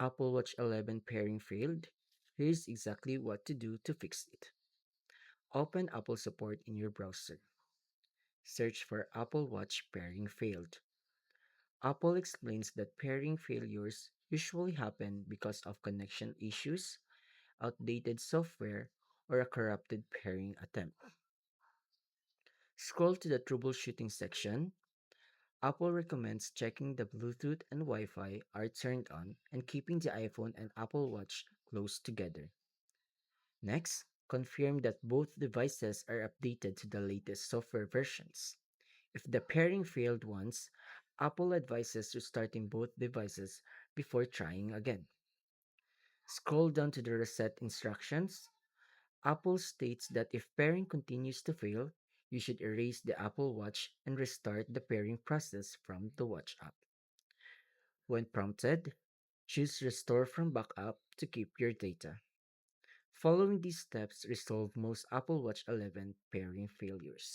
Apple Watch 11 pairing failed? Here's exactly what to do to fix it. Open Apple support in your browser. Search for Apple Watch pairing failed. Apple explains that pairing failures usually happen because of connection issues, outdated software, or a corrupted pairing attempt. Scroll to the troubleshooting section. Apple recommends checking the Bluetooth and Wi Fi are turned on and keeping the iPhone and Apple Watch close together. Next, confirm that both devices are updated to the latest software versions. If the pairing failed once, Apple advises restarting both devices before trying again. Scroll down to the reset instructions. Apple states that if pairing continues to fail, you should erase the Apple Watch and restart the pairing process from the Watch app. When prompted, choose Restore from Backup to keep your data. Following these steps resolve most Apple Watch 11 pairing failures.